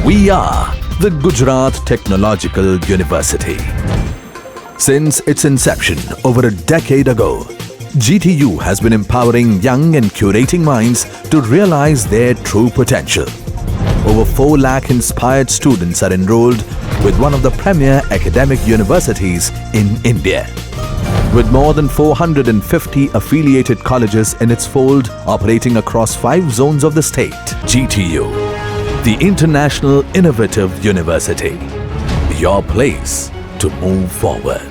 We are the Gujarat Technological University. Since its inception over a decade ago, GTU has been empowering young and curating minds to realize their true potential. Over 4 lakh inspired students are enrolled with one of the premier academic universities in India. With more than 450 affiliated colleges in its fold operating across 5 zones of the state, GTU, the International Innovative University, your place to move forward.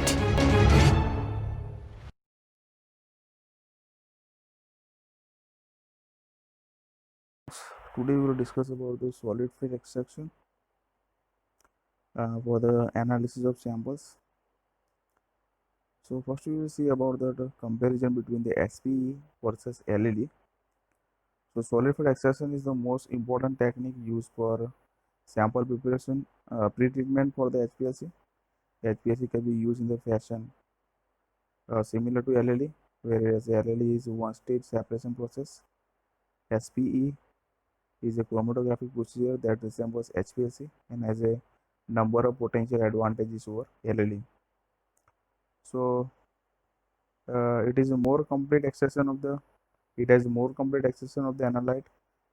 Today we will discuss about the solid phase extraction for the analysis of samples. So first we will see about the comparison between the SPE versus LLE. So solid phase extraction is the most important technique used for sample preparation, pre-treatment for the HPLC. HPLC can be used in the fashion similar to LLE, whereas LLE is one-stage separation process. SPE is a chromatographic procedure that resembles HPLC and has a number of potential advantages over LLE. So it is a more complete extraction of the analyte,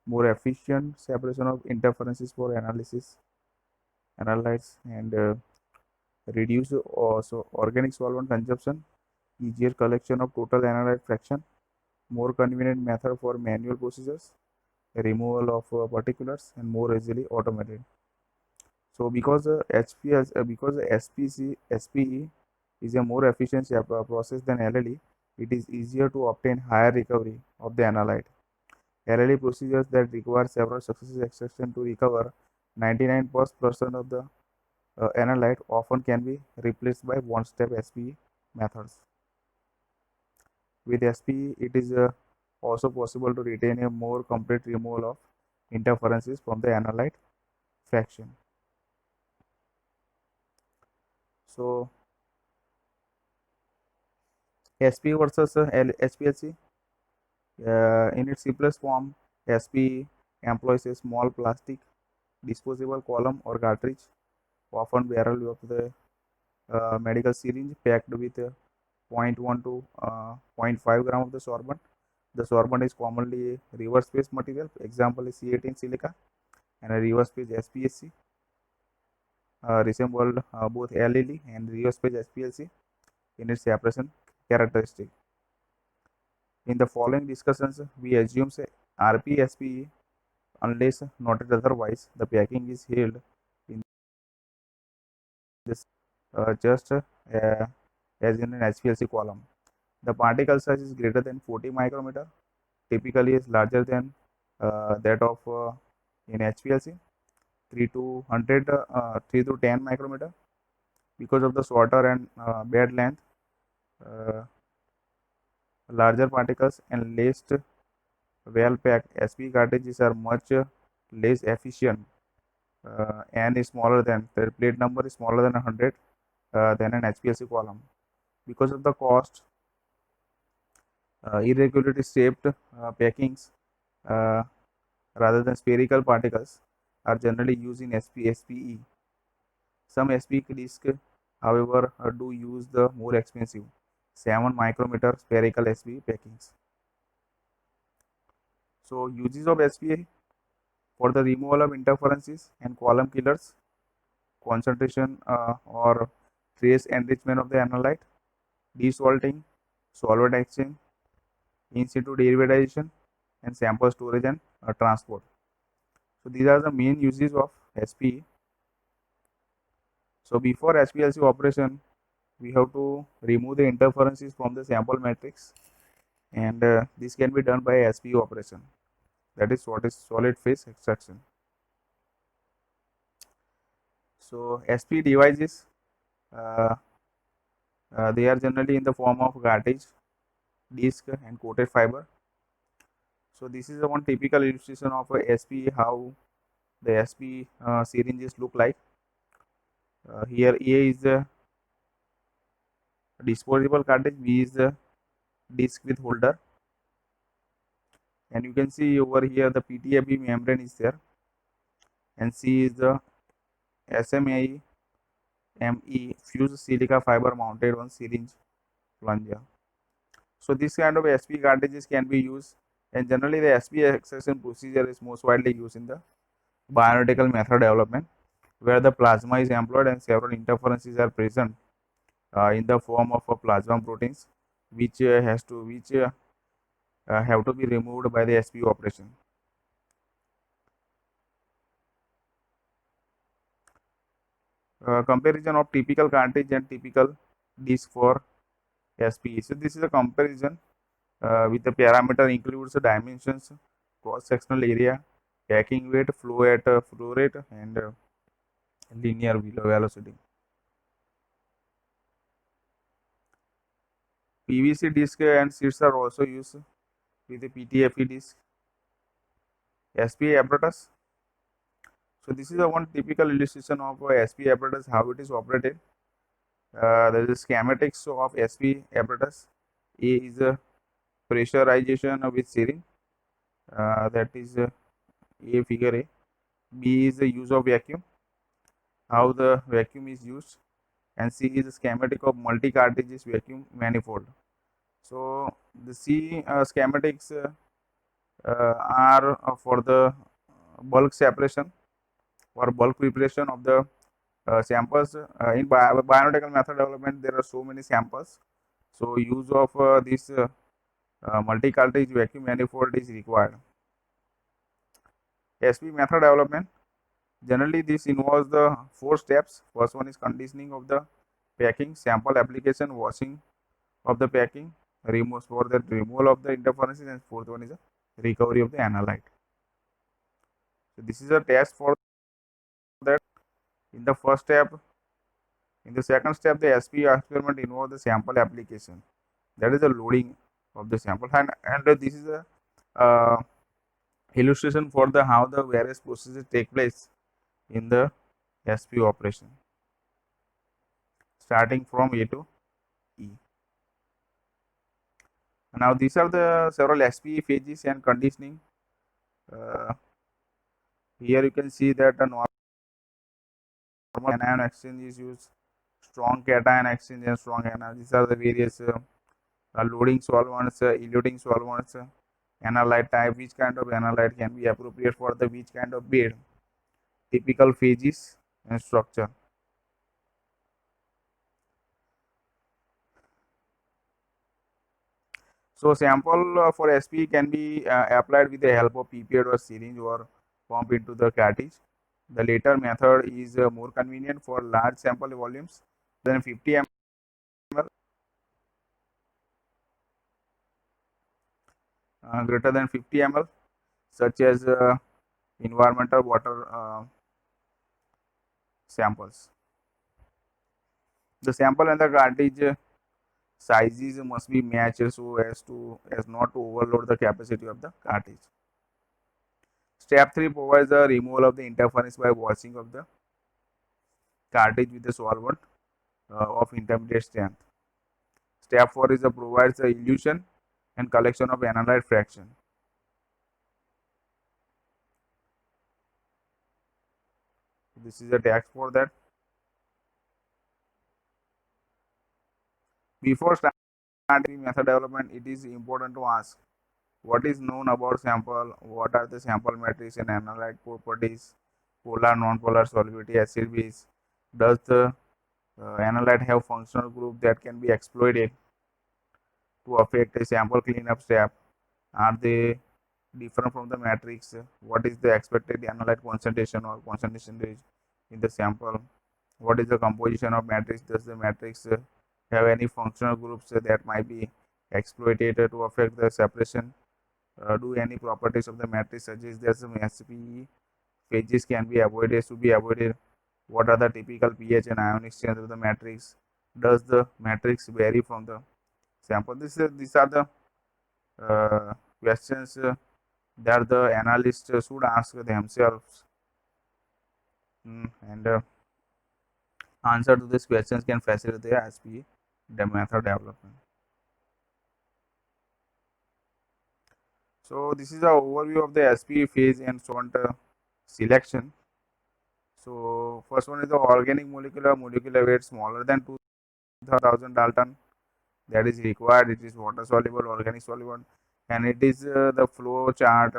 more efficient separation of interferences for analytes, and reduce also organic solvent consumption, easier collection of total analyte fraction, more convenient method for manual procedures, removal of particulars, and more easily automated. So because SPE is a more efficient process than LLE, it is easier to obtain higher recovery of the analyte. LLE procedures that require several successive extractions to recover 99% of the analyte often can be replaced by one-step SPE methods. With SPE, it is also possible to retain a more complete removal of interferences from the analyte fraction. So SPE versus HPLC. In its simplest form, SPE employs a small plastic disposable column or cartridge, often barrel of the medical syringe packed with 0.1 to 0.5 gram of the sorbent. The sorbent is commonly a reverse phase material. Example is C18 silica, and a reverse phase SPSC resembled both LLE and reverse phase SPLC in its separation characteristic. In the following discussions, we assume RPSPE unless noted otherwise. The packing is held in this just as in an HPLC column. The particle size is greater than 40 micrometer, typically is larger than that of in HPLC, 3 to 10 micrometer. Because of the shorter and bed length, larger particles and less well packed SPE cartridges are much less efficient and is smaller than the plate number is smaller than 100 than an HPLC column. Because of the cost, irregularly shaped packings rather than spherical particles are generally used in SPE. Some SPE discs, however, do use the more expensive 7 micrometer spherical SPE packings. So uses of SPE for the removal of interferences and column killers, concentration or trace enrichment of the analyte, desalting, solvent exchange, in situ derivatization, and sample storage and transport. So these are the main uses of SPE. So before HPLC operation, we have to remove the interferences from the sample matrix, and this can be done by SPE operation. That is what is solid phase extraction. So SPE devices, uh, they are generally in the form of cartridge, disc, and coated fiber. So this is one typical illustration of a SPE, how the SPE syringes look like. Here A is the disposable cartridge, B is the disc with holder, and you can see over here the PTFE membrane is there, and C is the SMAE fused silica fiber mounted on syringe plunger. So this kind of SP cartridges can be used, and generally the SP extraction procedure is most widely used in the bioanalytical method development, where the plasma is employed and several interferences are present in the form of plasma proteins, which have to be removed by the SP operation. Comparison of typical cartridge and typical disc for SP. So this is a comparison with the parameter includes the dimensions, cross-sectional area, packing weight, flow rate, and linear velocity. PVC disc and sheets are also used with the PTFE disc. SP apparatus. So this is a one typical illustration of SP apparatus, how it is operated. There is schematics of SP apparatus. A is a pressurization with syringe, that is A figure A. B is the use of vacuum, how the vacuum is used, and C is a schematic of multi cartridges vacuum manifold. So the C schematics are for the bulk separation or bulk preparation of the samples. In bioanalytical method development, there are so many samples, so use of this multi cartridge vacuum manifold is required. SP method development, generally this involves the 4 steps. First one is conditioning of the packing, sample application, washing of the packing, removal of the interferences, and fourth one is the recovery of the analyte. So this is a test for that. In the first step, in the second step, the SP experiment involves the sample application, that is the loading of the sample, and this is a uh, illustration for the how the various processes take place in the SP operation, starting from A to E. Now these are the several SP phases and conditioning. Uh, Here you can see that a normal anion exchange is used, strong cation exchange and strong anion. These are the various loading solvents, eluting solvents, analyte type, which kind of analyte can be appropriate for the which kind of bed, typical phases and structure. So sample for SP can be applied with the help of pipette or syringe or pump into the cartridge. The latter method is more convenient for large sample volumes than 50 ml, greater than 50 ml, such as environmental water samples. The sample and the cartridge sizes must be matched so as not to overload the capacity of the cartridge. Step 3 provides the removal of the interference by washing of the cartridge with the solvent of intermediate strength. Step 4 is provides the elution and collection of analyte fraction. This is a text for that. Before starting method development, it is important to ask what is known about sample, what are the sample matrix and analyte properties, polar, non-polar, solubility, acid base. Does the analyte have functional group that can be exploited to affect a sample cleanup step? Are they different from the matrix? What is the expected analyte concentration or concentration range in the sample? What is the composition of matrix? Does the matrix have any functional groups that might be exploited to affect the separation? Do any properties of the matrix suggest that some SPE phases can be avoided, should be avoided? What are the typical pH and ion exchange of the matrix? Does the matrix vary from the sample? These are the questions that the analyst should ask themselves, and answer to these questions can facilitate the SPE the method development. So this is the overview of the SPE phase and solvent selection. So first one is the organic molecular weight smaller than 2000 Dalton, that is required. It is water soluble, organic soluble, and it is the flow chart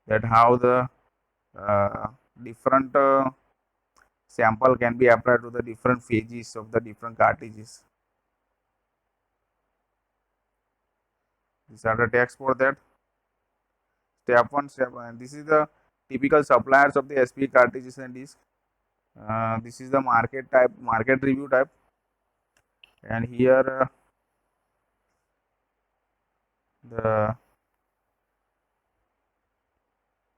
that how the uh, different sample can be applied to the different phases of the different cartridges. These are the text for that. Step 1, step 1. This is the typical suppliers of the SP cartridges and disc. This is the market review type, and here the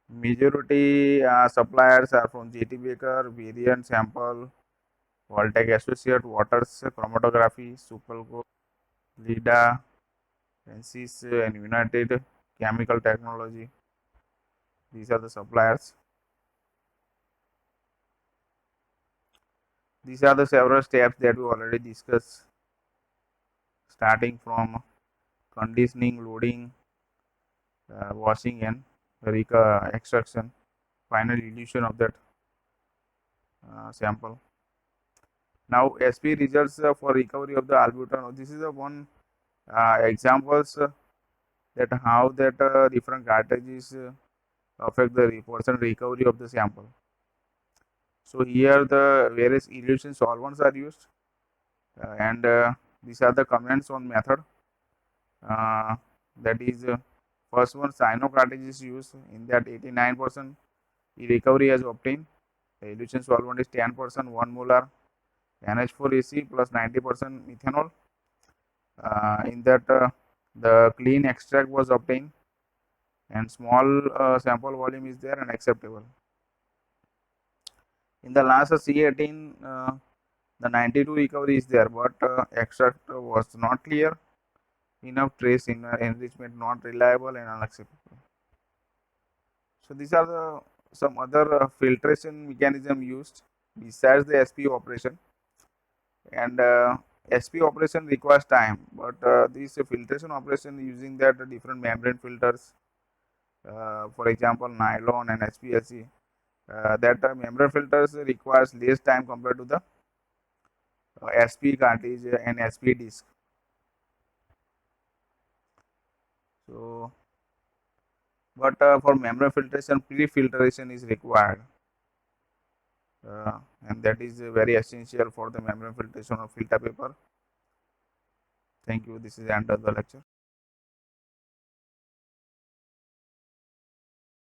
majority suppliers are from JT Baker, Variant Sample, Voltec Associate, Waters Chromatography, Superco, Lida, Ansys, and United Chemical Technology. These are the suppliers. These are the several steps that we already discussed, starting from conditioning, loading, washing, and extraction, final elution of that sample. Now, SP results for recovery of the albuterol. This is the one examples that how that different cartridges affect the percent recovery of the sample. So here the various elution solvents are used, and these are the comments on method. That is first one, cyano cartridge is used. In that 89% recovery is obtained. The elution solvent is 10%, 1 molar NH4AC plus 90% methanol. In that the clean extract was obtained, and small sample volume is there and acceptable. In the last C18, the 92 recovery is there, but extract was not clear enough, trace in enrichment not reliable and unacceptable. So these are the some other filtration mechanism used besides the SP operation, and SP operation requires time, but this filtration operation using that different membrane filters, for example nylon and HPLC, that membrane filters requires less time compared to the SP cartridge and SP disc. So, but for membrane filtration, pre-filtration is required, and that is very essential for the membrane filtration of filter paper. Thank you. This is the end of the lecture.